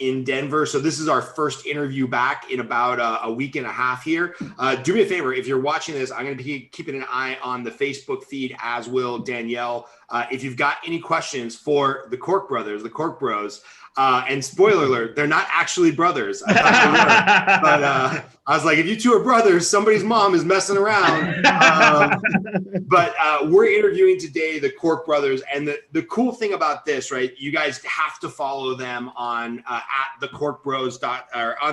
in Denver. So this is our first interview back in about a week and a half here. Do me a favor. If you're watching this, I'm going to be keeping an eye on the Facebook feed, as will Danielle. If you've got any questions for the Cork brothers, the Cork Bros, and spoiler alert, they're not actually brothers. I thought they were, but I was like, if you two are brothers, somebody's mom is messing around. But we're interviewing today the Cork brothers, and the cool thing about this, right? You guys have to follow them on at the Cork Bros at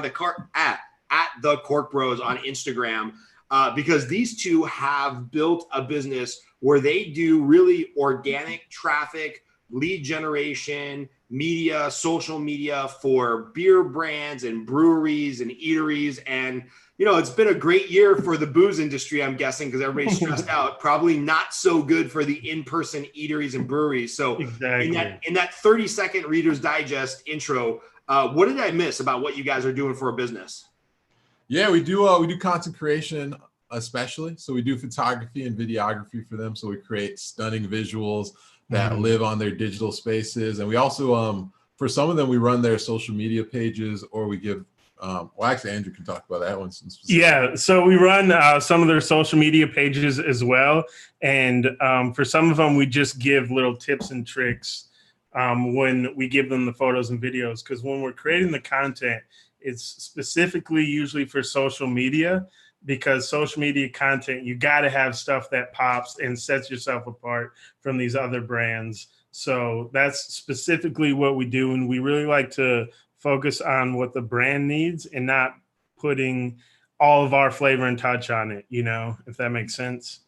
the Cork Bros on Instagram, because these two have built a business where they do really organic traffic, lead generation, media, social media for beer brands and breweries and eateries. And, you know, it's been a great year for the booze industry, I'm guessing, because everybody's stressed out. Probably not so good for the in-person eateries and breweries. So exactly. in that 30-second Reader's Digest intro, what did I miss about what you guys are doing for a business? Yeah, we do content creation especially. So we do photography and videography for them. So we create stunning visuals that live on their digital spaces. And we also, for some of them, we run their social media pages, or we give, well, actually, Andrew can talk about that one. Yeah, so we run some of their social media pages as well. And for some of them, we just give little tips and tricks when we give them the photos and videos. Because when we're creating the content, it's specifically usually for social media, because social media content, you got to have stuff that pops and sets yourself apart from these other brands. So that's specifically what we do. And we really like to focus on what the brand needs and not putting all of our flavor and touch on it, you know, if that makes sense.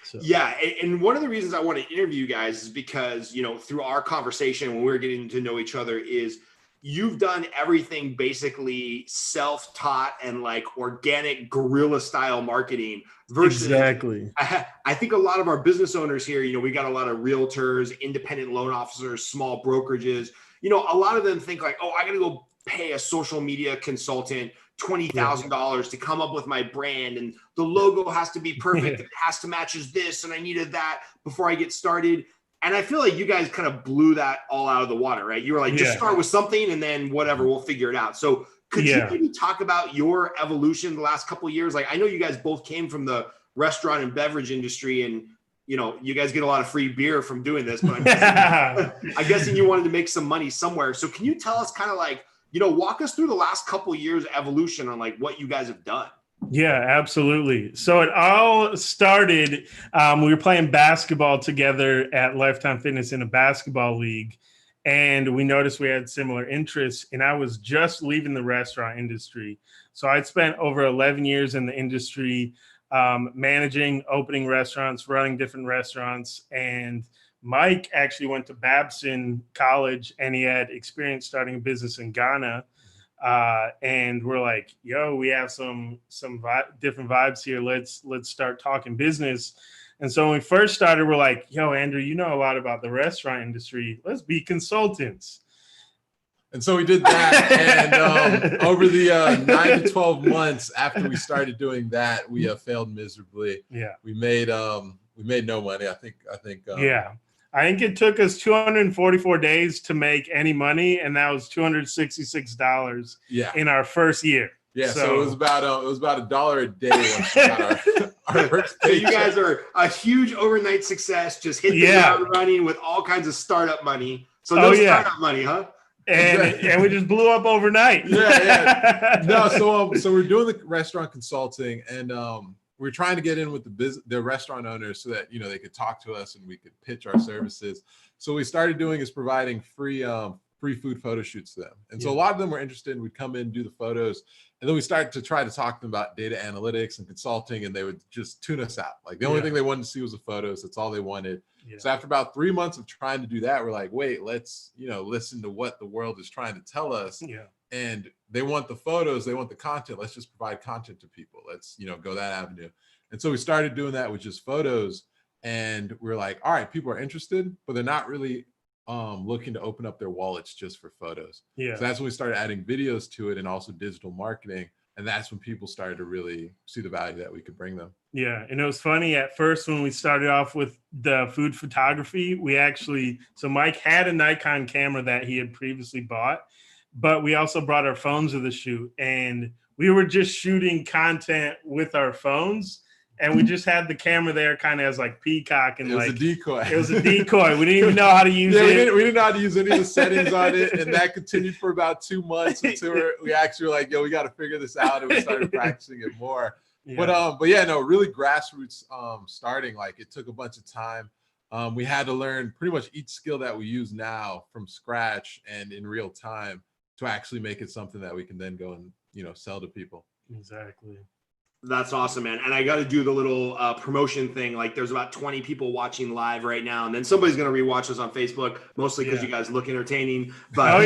So. Yeah. And one of the reasons I want to interview you guys is because, you know, through our conversation when we were getting to know each other, is you've done everything basically self-taught and like organic guerrilla style marketing versus exactly. I think a lot of our business owners here, you know, we got a lot of realtors, independent loan officers, small brokerages, you know, a lot of them think like, oh, I got to go pay a social media consultant $20,000 to come up with my brand. And the logo has to be perfect. It has to match this. And I needed that before I get started. And I feel like you guys kind of blew that all out of the water, right? You were like, just start with something and then whatever, we'll figure it out. So could you maybe talk about your evolution the last couple of years? Like, I know you guys both came from the restaurant and beverage industry, and, you know, you guys get a lot of free beer from doing this, but I'm guessing you wanted to make some money somewhere. So can you tell us kind of like, you know, walk us through the last couple of years evolution on like what you guys have done? Yeah, absolutely. So it all started, we were playing basketball together at Lifetime Fitness in a basketball league, and we noticed we had similar interests, and I was just leaving the restaurant industry. So I'd spent over 11 years in the industry, managing, opening restaurants, running different restaurants, and Mike actually went to Babson College, and he had experience starting a business in Ghana. And we're like, yo, we have some different vibes here. Let's start talking business. And so when we first started, we're like, yo, Andrew, you know a lot about the restaurant industry. Let's be consultants. And so we did that. And over the 9 to 12 months after we started doing that, we failed miserably. Yeah. We made no money. I think. I think it took us 244 days to make any money, and that was $266 in our first year. Yeah, so it was about $1 a day once we got our first paycheck. So you guys are a huge overnight success, just hit the ground running with all kinds of startup money. So no startup money, huh? And we just blew up overnight. No, so we're doing the restaurant consulting, and we're trying to get in with the restaurant owners so that, you know, they could talk to us and we could pitch our services. So what we started doing is providing free food photo shoots to them. And so a lot of them were interested, and we'd come in, do the photos, and then we started to try to talk to them about data analytics and consulting, and they would just tune us out. Like the only thing they wanted to see was the photos. That's all they wanted. So after about 3 months of trying to do that, we're like, wait, let's, you know, listen to what the world is trying to tell us. And they want the photos, they want the content. Let's just provide content to people. Let's, you know, go that avenue. And so we started doing that with just photos, and we're like, all right, people are interested, but they're not really looking to open up their wallets just for photos. So that's when we started adding videos to it and also digital marketing. And that's when people started to really see the value that we could bring them. Yeah. And it was funny at first when we started off with the food photography, so Mike had a Nikon camera that he had previously bought, but we also brought our phones to the shoot, and we were just shooting content with our phones. And we just had the camera there kind of as like peacock, and it was like a decoy. It was a decoy. We didn't even know how to use it. We didn't know how to use any of the settings on it. And that continued for about 2 months until we actually were like, yo, we got to figure this out. And we started practicing it more. Yeah. But yeah, no, really grassroots starting. Like it took a bunch of time. We had to learn pretty much each skill that we use now from scratch and in real time to actually make it something that we can then go and, sell to people. Exactly. That's awesome, man. And I got to do the little promotion thing. Like there's about 20 people watching live right now. And then somebody's going to rewatch us on Facebook, mostly because you guys look entertaining. But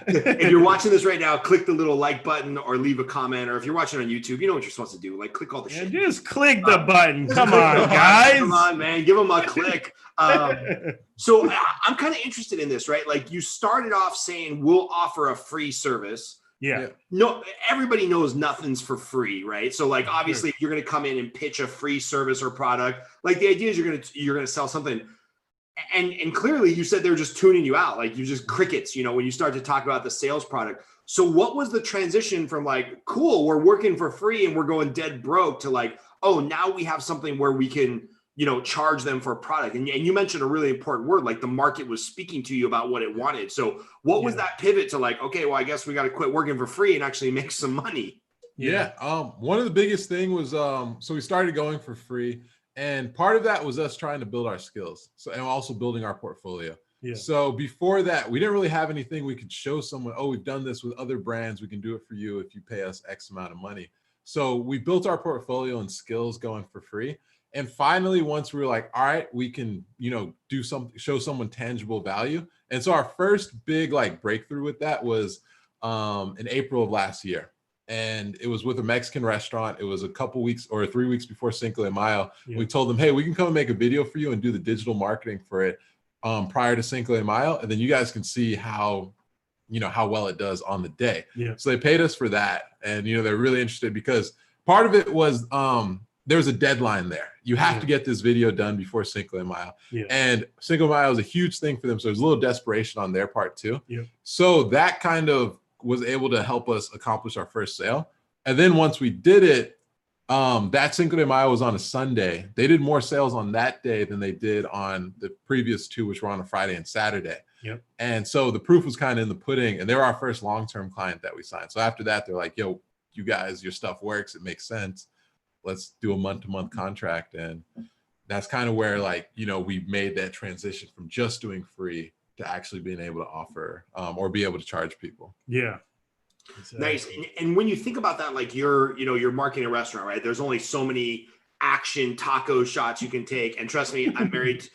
if you're watching this right now, click the little like button or leave a comment. Or if you're watching on YouTube, you know what you're supposed to do. Like click all the shit. Just click the button. Come on, guys. Come on, man. Give them a click. So I'm kind of interested in this, right? Like you started off saying we'll offer a free service. Yeah. No, everybody knows nothing's for free, right? So like obviously if you're going to come in and pitch a free service or product, like the idea is you're going to sell something. And clearly you said they're just tuning you out. Like you just crickets, when you start to talk about the sales product. So what was the transition from like, cool, we're working for free and we're going dead broke to like, oh, now we have something where we can, charge them for a product. And you mentioned a really important word, like the market was speaking to you about what it wanted. So what was that pivot to like, okay, well, I guess we got to quit working for free and actually make some money? Yeah. One of the biggest thing was, so we started going for free, and part of that was us trying to build our skills. So, and also building our portfolio. Yeah. So before that, we didn't really have anything we could show someone, oh, we've done this with other brands. We can do it for you if you pay us X amount of money. So we built our portfolio and skills going for free. And finally, once we were like, all right, we can, do something, show someone tangible value. And so our first big like breakthrough with that was in April of last year. And it was with a Mexican restaurant. It was a couple weeks or 3 weeks before Cinco de Mayo. Yeah. We told them, hey, we can come and make a video for you and do the digital marketing for it prior to Cinco de Mayo. And then you guys can see how well it does on the day. Yeah. So they paid us for that. And, they're really interested because part of it was, there was a deadline there. You have to get this video done before Cinco de Mayo. Yeah. And Cinco de Mayo is a huge thing for them. So there's a little desperation on their part too. Yeah. So that kind of was able to help us accomplish our first sale. And then once we did it, that Cinco de Mayo was on a Sunday. They did more sales on that day than they did on the previous two, which were on a Friday and Saturday. Yep. And so the proof was kind of in the pudding, and they were our first long-term client that we signed. So after that, they're like, yo, you guys, your stuff works. It makes sense. Let's do a month-to-month contract. And that's kind of where we made that transition from just doing free to actually being able to offer or be able to charge people. Yeah. Exactly. Nice. And when you think about that, like you're marketing a restaurant, right? There's only so many action taco shots you can take. And trust me, I'm married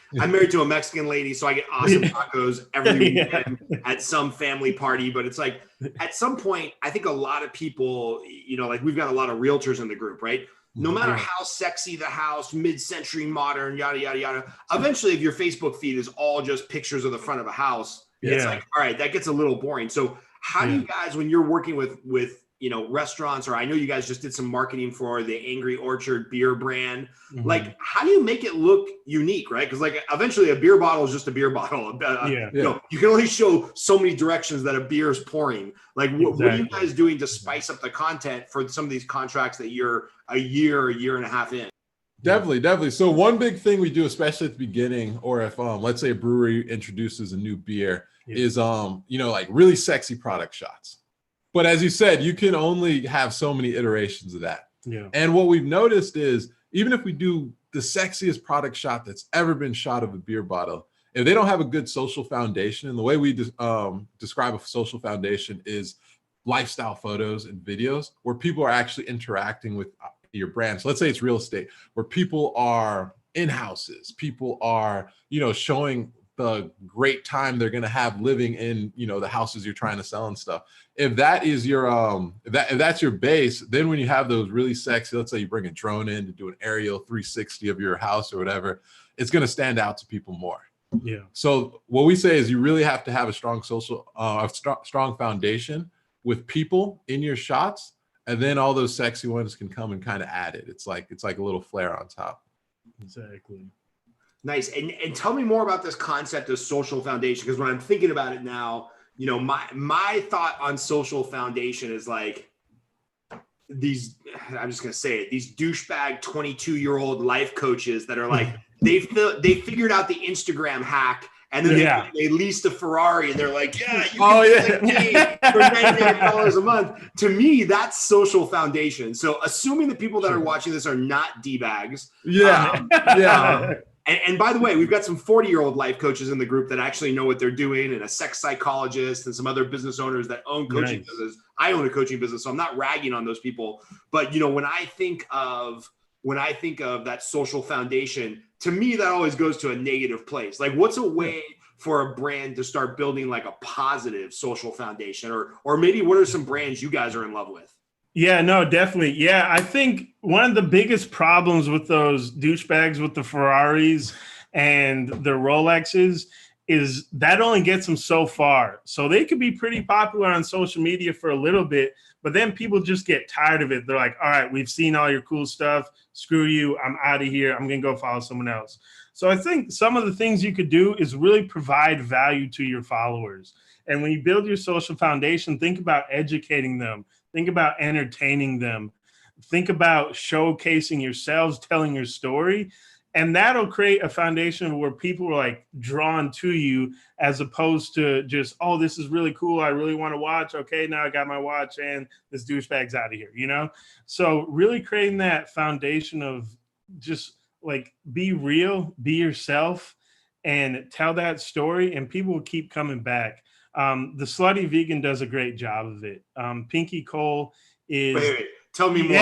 to a Mexican lady, so I get awesome tacos every weekend at some family party. But it's like, at some point, I think a lot of people, like we've got a lot of realtors in the group, right? No matter how sexy the house, mid-century modern, yada, yada, yada. Eventually, if your Facebook feed is all just pictures of the front of a house, it's like, all right, that gets a little boring. So how do you guys, when you're working with restaurants, or I know you guys just did some marketing for the Angry Orchard beer brand, like how do you make it look unique, right? Because like eventually a beer bottle is just a beer bottle. You can only show so many directions that a beer is pouring. Like what are you guys doing to spice up the content for some of these contracts that you're a year and a half in? Definitely. So one big thing we do, especially at the beginning, or if let's say a brewery introduces a new beer, is like really sexy product shots. But as you said, you can only have so many iterations of that. Yeah. And what we've noticed is even if we do the sexiest product shot that's ever been shot of a beer bottle, if they don't have a good social foundation, and the way we describe a social foundation is lifestyle photos and videos where people are actually interacting with your brand. So let's say it's real estate, where people are in houses, people are, showing the great time they're going to have living in, the houses you're trying to sell and stuff. If that is your, if that's your base, then when you have those really sexy, let's say you bring a drone in to do an aerial 360 of your house or whatever, it's going to stand out to people more. Yeah. So what we say is you really have to have a strong strong foundation with people in your shots, and then all those sexy ones can come and kind of add it. It's like a little flair on top. Exactly. Nice. And tell me more about this concept of social foundation, because when I'm thinking about it now, You know, my thought on social foundation is like these, I'm just going to say it, these douchebag 22-year-old life coaches that are like, they figured out the Instagram hack, and then they leased a Ferrari and they're like, yeah, you can like for $99 a month. To me, that's social foundation. So assuming the people that are watching this are not D-bags. And by the way, we've got some 40-year-old life coaches in the group that actually know what they're doing, and a sex psychologist and some other business owners that own coaching business. I own a coaching business, so I'm not ragging on those people. But, you know, when I think of that social foundation, to me, that always goes to a negative place. Like, what's a way for a brand to start building like a positive social foundation? Or maybe what are some brands you guys are in love with? Yeah, no, definitely. Yeah, I think one of the biggest problems with those douchebags with the Ferraris and the Rolexes is that only gets them so far. So they could be pretty popular on social media for a little bit, but then people just get tired of it. They're like, all right, we've seen all your cool stuff. Screw you. I'm out of here. I'm going to go follow someone else. So I think some of the things you could do is really provide value to your followers. And when you build your social foundation, think about educating them. Think about entertaining them. Think about showcasing yourselves, telling your story. And that'll create a foundation where people are like drawn to you, as opposed to just, oh, this is really cool. I really want to watch. Okay, now I got my watch and this douchebag's out of here, you know? So really creating that foundation of just like, be real, be yourself, and tell that story, and people will keep coming back. The Slutty Vegan does a great job of it. Pinky Cole is... Wait. Tell me more.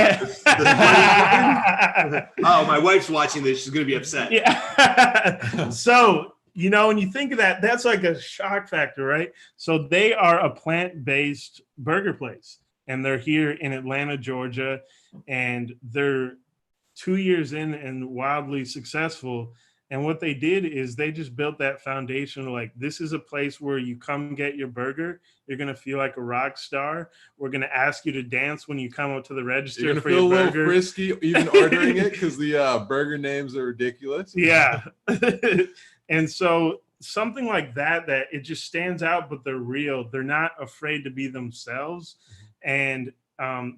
Oh, my wife's watching this. She's going to be upset. Yeah. So, you know, when you think of that, that's like a shock factor, right? So they are a plant-based burger place, and they're here in Atlanta, Georgia, and they're 2 years in and wildly successful. And what they did is they just built that foundation. Like, this is a place where you come get your burger. You're going to feel like a rock star. We're going to ask you to dance when you come up to the register. You're going to feel a little frisky even ordering it, because the burger names are ridiculous. Yeah. And so something like that it just stands out, but they're real. They're not afraid to be themselves. And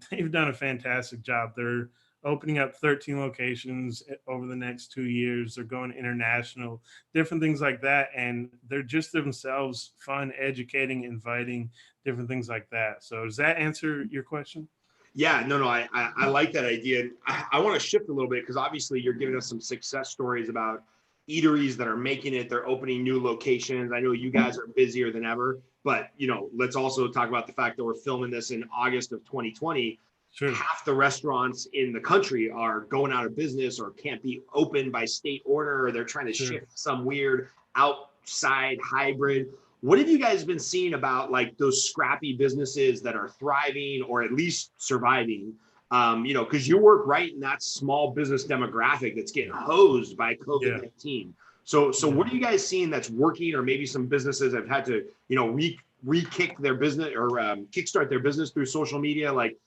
they've done a fantastic job. They're opening up 13 locations over the next 2 years. They're going international, different things like that. And they're just themselves, fun, educating, inviting, different things like that. So does that answer your question? Yeah, no, I like that idea. I want to shift a little bit, because obviously you're giving us some success stories about eateries that are making it. They're opening new locations. I know you guys are busier than ever, but, you know, let's also talk about the fact that we're filming this in August of 2020. Sure. Half the restaurants in the country are going out of business or can't be open by state order, or they're trying to shift some weird outside hybrid. What have you guys been seeing about like those scrappy businesses that are thriving or at least surviving? You know, because you work right in that small business demographic that's getting hosed by COVID-19. So what are you guys seeing that's working, or maybe some businesses have had to, you know, re-kick their business or kickstart their business through social media? Like,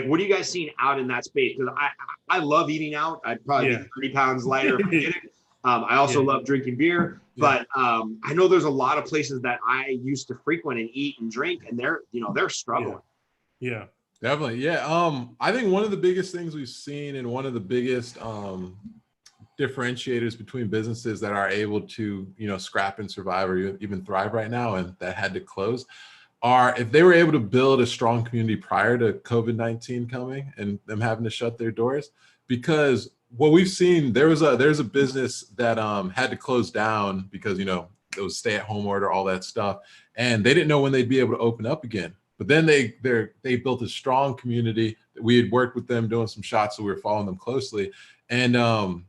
what are you guys seeing out in that space? Because I love eating out. I'd probably be 30 pounds lighter if I did it. I also love drinking beer, but I know there's a lot of places that I used to frequent and eat and drink, and they're struggling. Yeah, definitely. Yeah. I think one of the biggest things we've seen, and one of the biggest differentiators between businesses that are able to, you know, scrap and survive or even thrive right now, and that had to close, are if they were able to build a strong community prior to COVID-19 coming and them having to shut their doors. Because what we've seen, there's a business that had to close down because, you know, it was stay-at-home order, all that stuff, and they didn't know when they'd be able to open up again. But then they built a strong community. We had worked with them doing some shots, so we were following them closely. And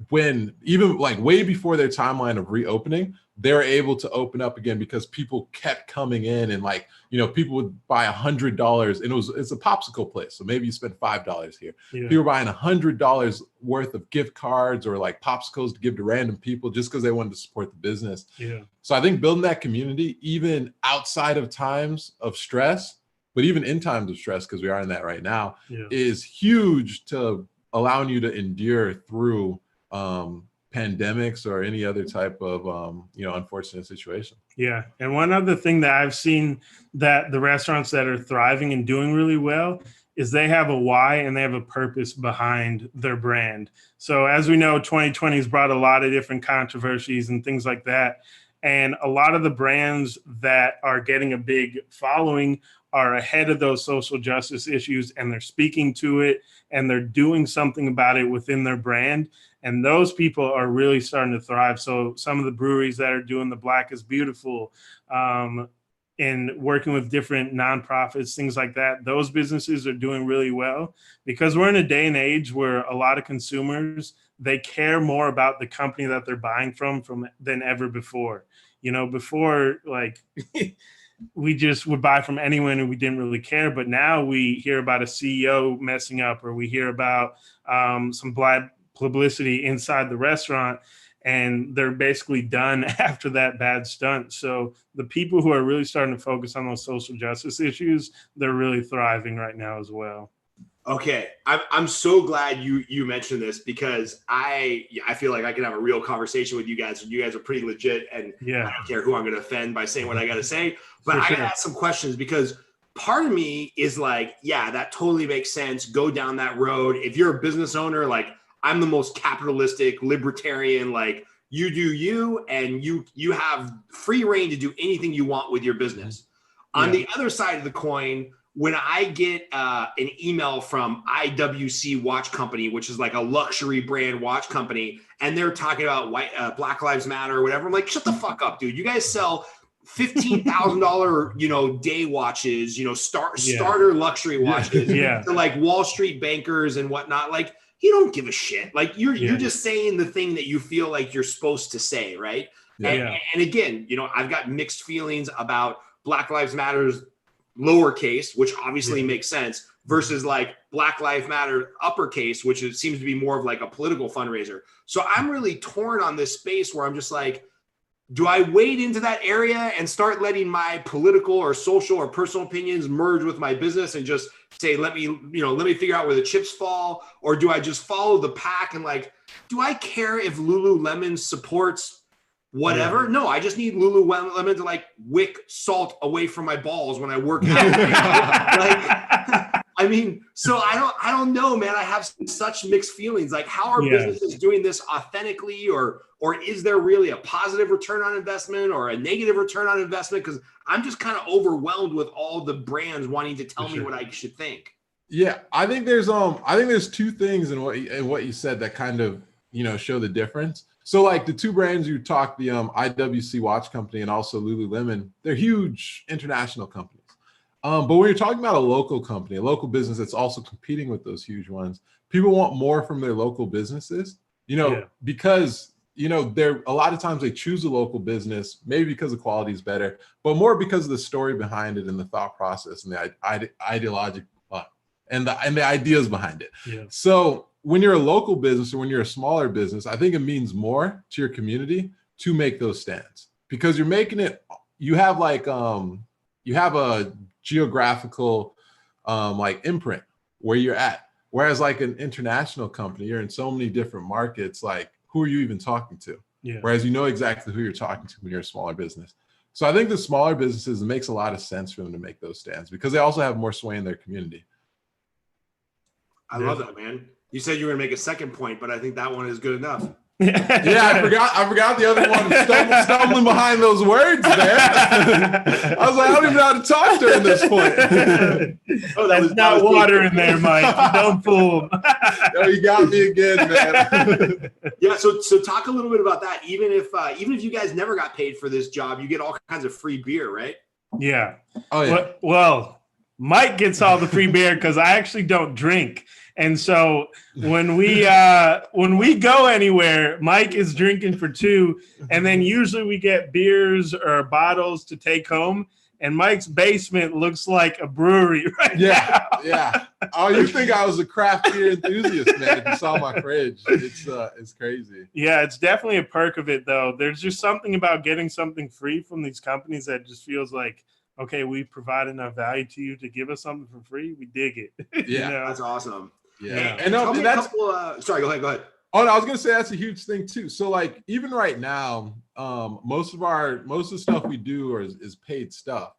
when even like way before their timeline of reopening, they were able to open up again because people kept coming in, and like, you know, people would buy $100, and it's a popsicle place, so maybe you spend $5 here. People were buying $100 worth of gift cards or like popsicles to give to random people just because they wanted to support the business. So I think building that community, even outside of times of stress, but even in times of stress, because we are in that right now, is huge to allowing you to endure through pandemics or any other type of unfortunate situation. Yeah. And one other thing that I've seen that the restaurants that are thriving and doing really well is they have a why and they have a purpose behind their brand. So as we know, 2020 has brought a lot of different controversies and things like that. And a lot of the brands that are getting a big following are ahead of those social justice issues, and they're speaking to it and they're doing something about it within their brand. And those people are really starting to thrive. So some of the breweries that are doing the Black is Beautiful, and working with different nonprofits, things like that, those businesses are doing really well because we're in a day and age where a lot of consumers, they care more about the company that they're buying from than ever before. Before, like, we just would buy from anyone and we didn't really care. But now we hear about a CEO messing up, or we hear about some bad publicity inside the restaurant, and they're basically done after that bad stunt. So the people who are really starting to focus on those social justice issues, they're really thriving right now as well. Okay, I'm so glad you mentioned this, because I feel like I can have a real conversation with you guys, and you guys are pretty legit, and Yeah. I don't care who I'm going to offend by saying what I got to say, but I got to ask some questions, because part of me is like, yeah, that totally makes sense. Go down that road. If you're a business owner, like, I'm the most capitalistic libertarian, like, you do you, and you have free reign to do anything you want with your business. Yeah. On the other side of the coin, when I get an email from IWC Watch Company, which is like a luxury brand watch company, and they're talking about Black Lives Matter or whatever, I'm like, shut the fuck up, dude. You guys sell $15,000, day watches, starter luxury watches to like Wall Street bankers and whatnot. Like, you don't give a shit. Like, you're just saying the thing that you feel like you're supposed to say, right? Yeah. And again, I've got mixed feelings about Black Lives Matter's lowercase, which obviously makes sense, versus like Black Lives Matter uppercase, which seems to be more of like a political fundraiser. So I'm really torn on this space where I'm just like, do I wade into that area and start letting my political or social or personal opinions merge with my business and just say, let me figure out where the chips fall? Or do I just follow the pack and like, do I care if Lululemon supports whatever? No, I just need Lululemon to like wick salt away from my balls when I work out. So I don't know, man. I have such mixed feelings. Like, how are businesses doing this authentically, or is there really a positive return on investment or a negative return on investment? Because I'm just kind of overwhelmed with all the brands wanting to tell me what I should think. Yeah, I think there's two things in what you said that kind of show the difference. So like the two brands you talked, the IWC Watch Company and also Lululemon, they're huge international companies. But when you're talking about a local company, a local business that's also competing with those huge ones, people want more from their local businesses, because, they're a lot of times they choose a local business, maybe because the quality is better, but more because of the story behind it and the thought process and the ideological and the ideas behind it. Yeah. So when you're a local business or when you're a smaller business, I think it means more to your community to make those stands, because you're making it, you have a geographical like imprint where you're at. Whereas like an international company, you're in so many different markets, like who are you even talking to? Yeah. Whereas exactly who you're talking to when you're a smaller business. So I think the smaller businesses, it makes a lot of sense for them to make those stands because they also have more sway in their community. I love that, man. You said you were gonna make a second point, but I think that one is good enough. Yeah, I forgot the other one. Stumbling behind those words, man. I was like, I don't even know how to talk during this point. There's not water in there, Mike. Don't fool him. No, you got me again, man. Yeah, so talk a little bit about that. Even if you guys never got paid for this job, you get all kinds of free beer, right? Yeah. Oh yeah. Well, Mike gets all the free beer because I actually don't drink. And so when we go anywhere, Mike is drinking for two, and then usually we get beers or bottles to take home. And Mike's basement looks like a brewery right now. Yeah. Oh, you think I was a craft beer enthusiast, man? If you saw my fridge, it's crazy. Yeah, it's definitely a perk of it, though. There's just something about getting something free from these companies that just feels like, okay, we provide enough value to you to give us something for free. We dig it. Yeah, that's awesome. Yeah, and tell me a couple. Sorry, go ahead. Oh, no, I was gonna say that's a huge thing too. So like even right now, most of the stuff we do is paid stuff.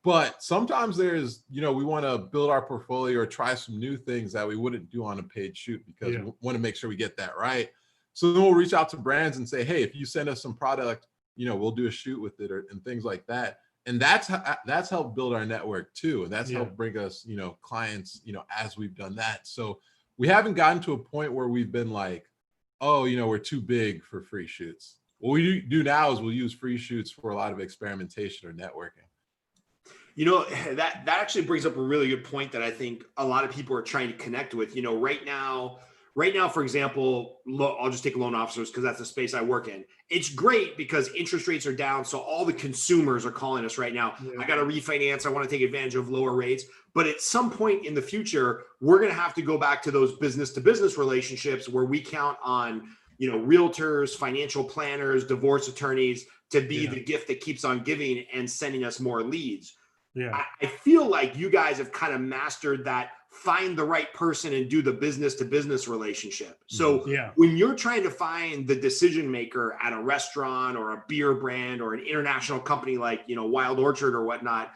But sometimes there's, we want to build our portfolio or try some new things that we wouldn't do on a paid shoot because we want to make sure we get that right. So then we'll reach out to brands and say, hey, if you send us some product, we'll do a shoot with it and things like that. And that's helped build our network too. And that's helped bring us, clients, as we've done that. So we haven't gotten to a point where we've been like, oh, we're too big for free shoots. What we do now is we'll use free shoots for a lot of experimentation or networking. That actually brings up a really good point that I think a lot of people are trying to connect with. Right now, for example, I'll just take loan officers because that's the space I work in. It's great because interest rates are down. So all the consumers are calling us right now. I got to refinance. I want to take advantage of lower rates. But at some point in the future, we're going to have to go back to those business to business relationships where we count on, realtors, financial planners, divorce attorneys to be the gift that keeps on giving and sending us more leads. Yeah. I feel like you guys have kind of mastered that, find the right person and do the business to business relationship. So when you're trying to find the decision maker at a restaurant or a beer brand or an international company like, Wild Orchard or whatnot,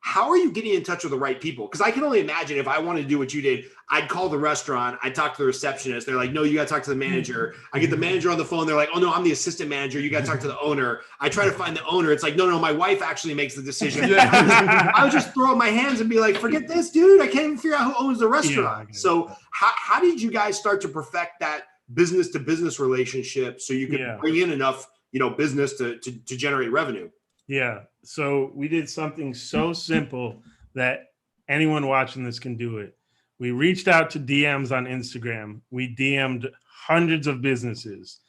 how are you getting in touch with the right people? Because I can only imagine if I wanted to do what you did, I'd call the restaurant, I'd talk to the receptionist. They're like, no, you got to talk to the manager. I get the manager on the phone. They're like, oh no, I'm the assistant manager. You got to talk to the owner. I try to find the owner. It's like, no, my wife actually makes the decision. I would just throw up my hands and be like, forget this, dude. I can't even figure out who owns the restaurant. So how did you guys start to perfect that business to business relationship so you could bring in enough, business to generate revenue? Yeah. So we did something so simple that anyone watching this can do it. We reached out to DMs on Instagram. We DM'd hundreds of businesses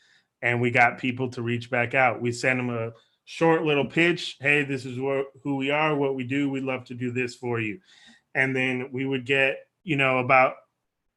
and we got people to reach back out. We sent them a short little pitch. Hey, this is who we are, what we do. We'd love to do this for you. And then we would get, about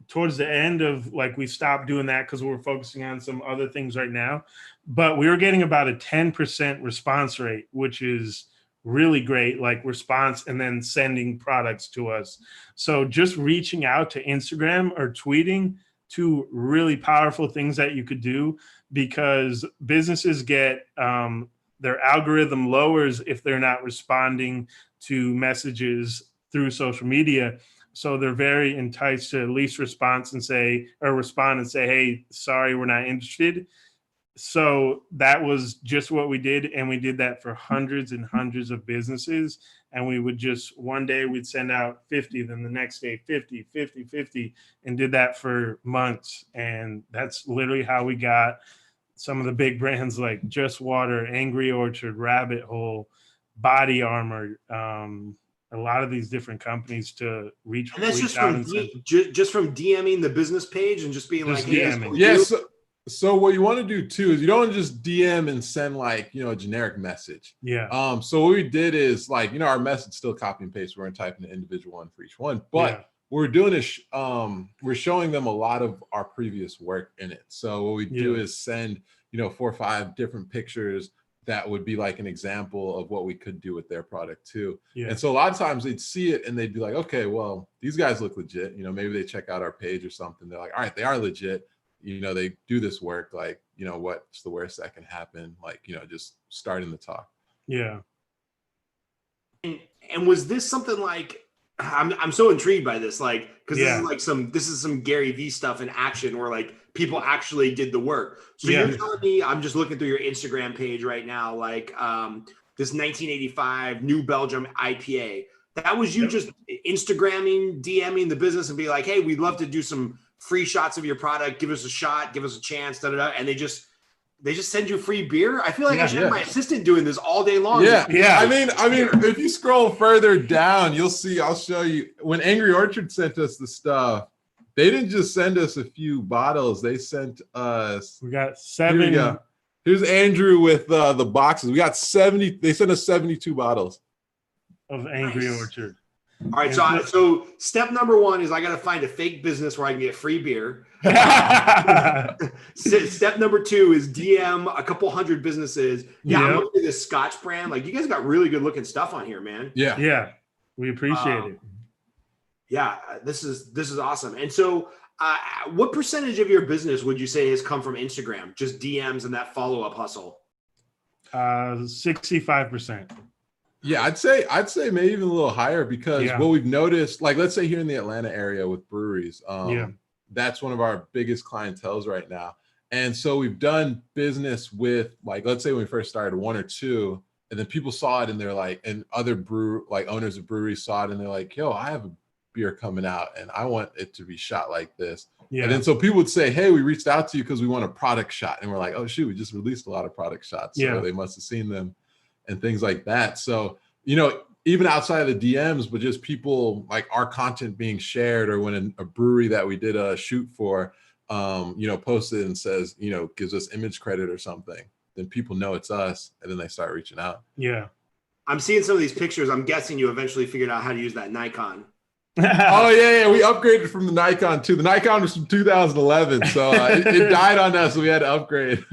towards the end of we stopped doing that because we're focusing on some other things right now, but we were getting about a 10% response rate, which is really great, response and then sending products to us. So just reaching out to Instagram or tweeting, two really powerful things that you could do, because businesses get their algorithm lowers if they're not responding to messages through social media. So they're very enticed to at least respond and say, hey, sorry, we're not interested. So that was just what we did. And we did that for hundreds and hundreds of businesses. And we would just, one day we'd send out 50, then the next day 50, 50, 50, and did that for months. And that's literally how we got some of the big brands like Just Water, Angry Orchard, Rabbit Hole, Body Armor, a lot of these different companies to reach. And that's just from DMing the business page and just being just like, hey, DMing. Yes. So what you want to do too is you don't want to just DM and send a generic message. Yeah. So what we did is our message still copy and paste. We're going to type in an individual one for each one, but what we're doing is we're showing them a lot of our previous work in it. So what we do is send 4 or 5 different pictures that would be an example of what we could do with their product too. Yeah. And so a lot of times they'd see it and they'd be like, okay, well, these guys look legit. Maybe they check out our page or something. They're like, all right, they are legit. They do this work. What's the worst that can happen? Just starting the talk. Yeah. And was this something I'm so intrigued by this, because this is some Gary Vee stuff in action where people actually did the work. So you're telling me, I'm just looking through your Instagram page right now, this 1985 New Belgium IPA. That was you just Instagramming, DMing the business and be like, hey, we'd love to do some free shots of your product. Give us a shot, give us a chance, and they just send you free beer. I feel like I should have my assistant doing this all day long. Yeah. I mean, if you scroll further down, you'll see. I'll show you. When Angry Orchard sent us the stuff, they didn't just send us a few bottles. They sent us. We got 7. Here we go. Here's Andrew with the boxes. We got 70. They sent us 72 bottles of Angry Orchard. All right, so step number 1 is I got to find a fake business where I can get free beer. Step number 2 is DM a couple hundred businesses. I'm looking at this Scotch brand. You guys got really good looking stuff on here, man. Yeah, we appreciate it. Yeah, this is awesome. And so What percentage of your business would you say has come from Instagram, just DMs and that follow-up hustle? 65%. Yeah, I'd say maybe even a little higher, because what we've noticed, like let's say here in the Atlanta area with breweries, that's one of our biggest clienteles right now. And so we've done business with, like, let's say when we first started, one or two, and then people saw it and they're like, and other owners of breweries saw it and they're like, yo, I have a beer coming out and I want it to be shot like this. And then so people would say, hey, we reached out to you because we want a product shot. And we're like, oh shoot, we just released a lot of product shots. So they must have seen them and things like that. So, you know, even outside of the DMs, but just people like our content being shared, or when a brewery that we did a shoot for, you know, posted and says, you know, gives us image credit or something, then people know it's us and then they start reaching out. Yeah. I'm seeing some of these pictures. I'm guessing you eventually figured out how to use that Nikon. Oh yeah, we upgraded from the Nikon too. The Nikon was from 2011, so it died on us, so we had to upgrade.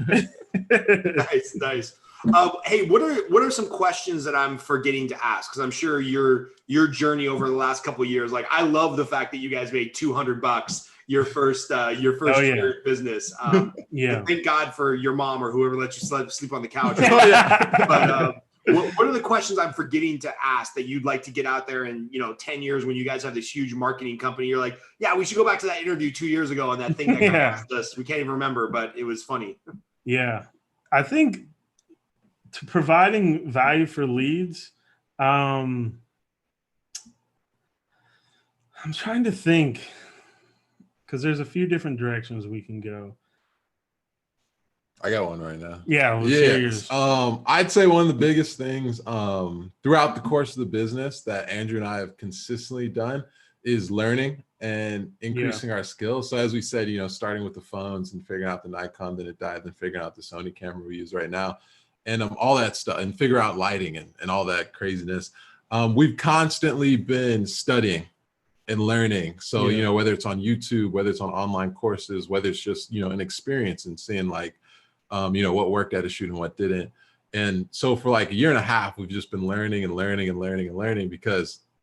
Nice. Hey, what are some questions that I'm forgetting to ask? Because I'm sure your journey over the last couple of years, like I love the fact that you guys made $200 your first year of business. Thank God for your mom or whoever let you sleep on the couch. But what are the questions I'm forgetting to ask that you'd like to get out there in, 10 years when you guys have this huge marketing company? You're like, yeah, we should go back to that interview 2 years ago on that thing that asked us. We can't even remember, but it was funny. Yeah. I think to providing value for leads, I'm trying to think, because there's a few different directions we can go. I got one right now. Yeah. Serious. I'd say one of the biggest things throughout the course of the business that Andrew and I have consistently done is learning and increasing our skills. So as we said, starting with the phones and figuring out the Nikon, then it died, then figuring out the Sony camera we use right now, and all that stuff, and figure out lighting and all that craziness. We've constantly been studying and learning. So, whether it's on YouTube, whether it's on online courses, whether it's just, an experience and seeing like, what worked at a shoot and what didn't. And so for like a year and a half, we've just been learning and learning and learning and learning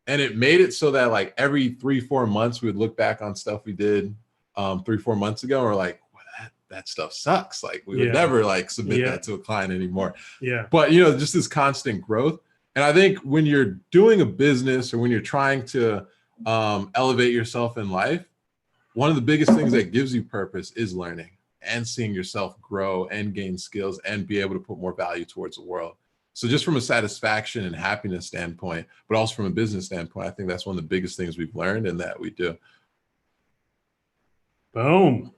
and it made it so that like every 3-4 months, we would look back on stuff we did 3-4 months ago, and we're like, well, that stuff sucks. Like we would never like submit that to a client anymore. Yeah. But, just this constant growth. And I think when you're doing a business or when you're trying to elevate yourself in life, one of the biggest things that gives you purpose is learning and seeing yourself grow and gain skills and be able to put more value towards the world. So just from a satisfaction and happiness standpoint, but also from a business standpoint, I think that's one of the biggest things we've learned and that we do. Boom.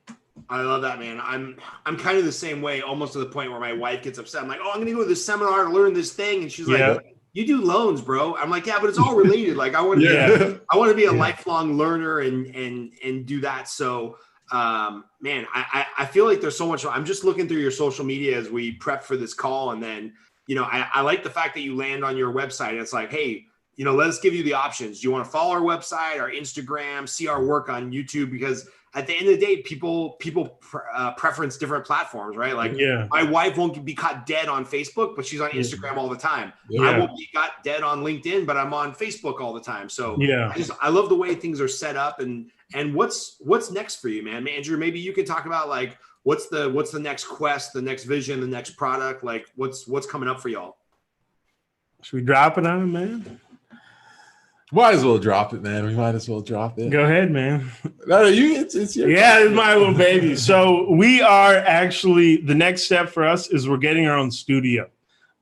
I love that, man. I'm kind of the same way, almost to the point where my wife gets upset. I'm like, oh, I'm going to go to this seminar to learn this thing. And she's like, you do loans, bro. I'm like, yeah, but it's all related. Like I want to be a lifelong learner and do that. So man, I feel like there's so much. I'm just looking through your social media as we prep for this call. And then, I like the fact that you land on your website. It's like, hey, let us give you the options. Do you want to follow our website, our Instagram, see our work on YouTube? Because at the end of the day, people preference different platforms, right? Like my wife won't be caught dead on Facebook, but she's on Instagram all the time. I won't be caught dead on LinkedIn, but I'm on Facebook all the time. So I love the way things are set up. And what's next for you, man? Andrew, maybe you could talk about like what's the next quest, the next vision, the next product, like what's coming up for y'all? Should we drop it on him, man? Might as well drop it, man. We might as well drop it. Go ahead, man. No, it's your it's my little baby. So we are actually, the next step for us is we're getting our own studio.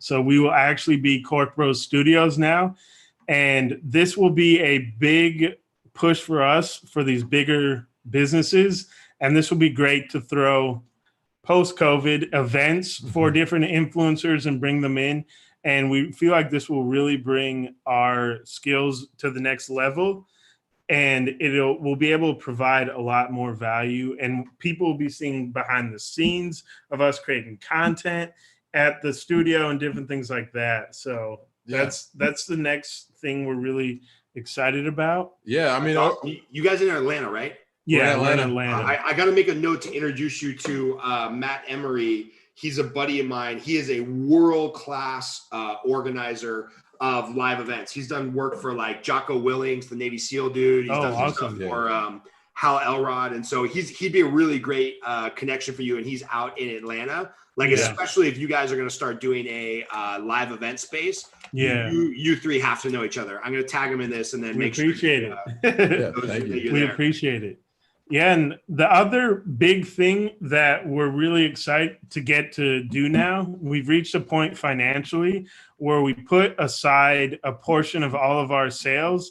So we will actually be Cork Bros Studios now. And this will be a big push for us for these bigger businesses. And this will be great to throw post-COVID events for different influencers and bring them in. And we feel like this will really bring our skills to the next level, and we'll be able to provide a lot more value, and people will be seeing behind the scenes of us creating content at the studio and different things like that. So that's the next thing we're really excited about. Yeah. I mean, you guys in Atlanta, right? Yeah. Atlanta. I got to make a note to introduce you to Matt Emery. He's a buddy of mine. He is a world-class organizer of live events. He's done work for like Jocko Willings, the Navy SEAL dude. He's done some stuff for Hal Elrod, and so he'd be a really great connection for you, and he's out in Atlanta. Like, especially if you guys are going to start doing a live event space, you three have to know each other. I'm going to tag him in this, and then we appreciate it. Thank you. We appreciate it. Yeah, and the other big thing that we're really excited to get to do now, we've reached a point financially where we put aside a portion of all of our sales,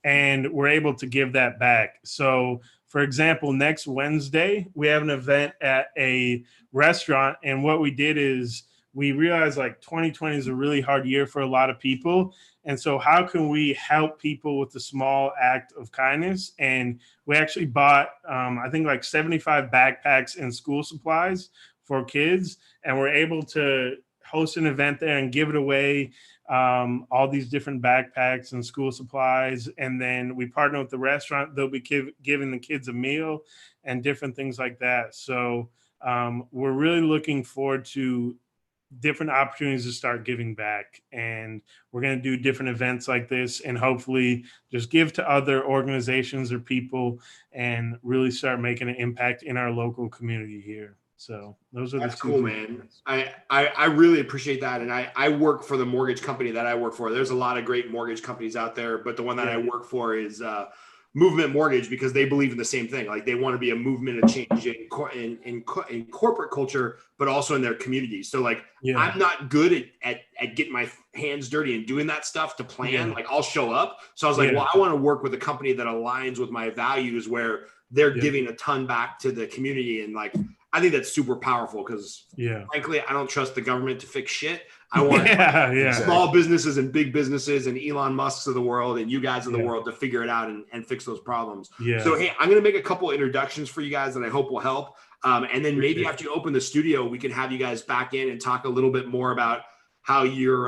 and we're able to give that back. So, for example, next Wednesday, we have an event at a restaurant, and what we did is we realized like 2020 is a really hard year for a lot of people. And so how can we help people with a small act of kindness? And we actually bought, I think like 75 backpacks and school supplies for kids. And we're able to host an event there and give it away, all these different backpacks and school supplies. And then we partner with the restaurant. They'll be giving the kids a meal and different things like that. So we're really looking forward to different opportunities to start giving back, and we're going to do different events like this and hopefully just give to other organizations or people and really start making an impact in our local community here. So those are that's cool, man. I really appreciate that. And I work for the mortgage company that I work for. There's a lot of great mortgage companies out there, but the one that I work for is Movement Mortgage, because they believe in the same thing. Like, they want to be a movement of change in corporate culture, but also in their community. So like, I'm not good at getting my hands dirty and doing that stuff to plan. Like, I'll show up. So I was like, well, I want to work with a company that aligns with my values, where they're giving a ton back to the community. And like, I think that's super powerful, because frankly, I don't trust the government to fix shit. I want small businesses and big businesses and Elon Musks of the world and you guys of the world to figure it out and fix those problems. So, hey, I'm going to make a couple introductions for you guys that I hope will help. And then maybe after you open the studio, we can have you guys back in and talk a little bit more about how you're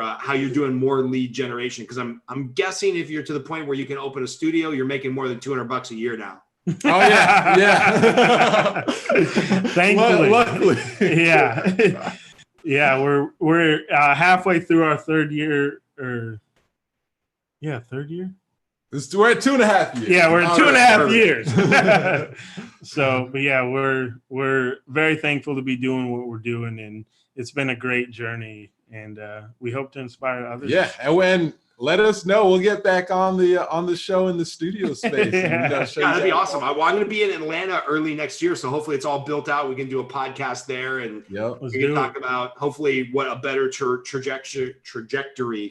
doing more lead generation. Because I'm guessing if you're to the point where you can open a studio, you're making more than $200 a year now. Oh yeah. Thankfully. Luckily. We're halfway through our third year. Third year. We're at 2.5 years. Yeah, we're at 2.5 years. So, but yeah, we're very thankful to be doing what we're doing, and it's been a great journey, and we hope to inspire others. Yeah, and when let us know, we'll get back on the show in the studio space. That'd be awesome. I'm going to be in Atlanta early next year, so hopefully it's all built out. We can do a podcast there, and we can talk about hopefully what a better trajectory.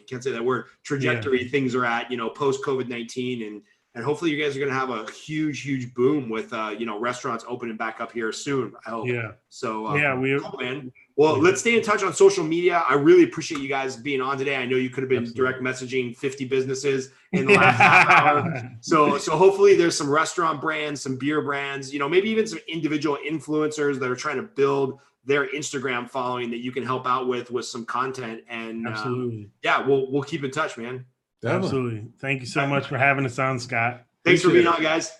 Can't say that word. Trajectory things are at, post COVID-19, and hopefully you guys are going to have a huge boom with restaurants opening back up here soon. I hope. Yeah. So cool, man. Well, let's stay in touch on social media. I really appreciate you guys being on today. I know you could have been direct messaging 50 businesses in the last half hour. So hopefully there's some restaurant brands, some beer brands, maybe even some individual influencers that are trying to build their Instagram following that you can help out with some content. And absolutely. We'll keep in touch, man. Absolutely. Thank you so much for having us on, Scott. Thanks for being on, guys.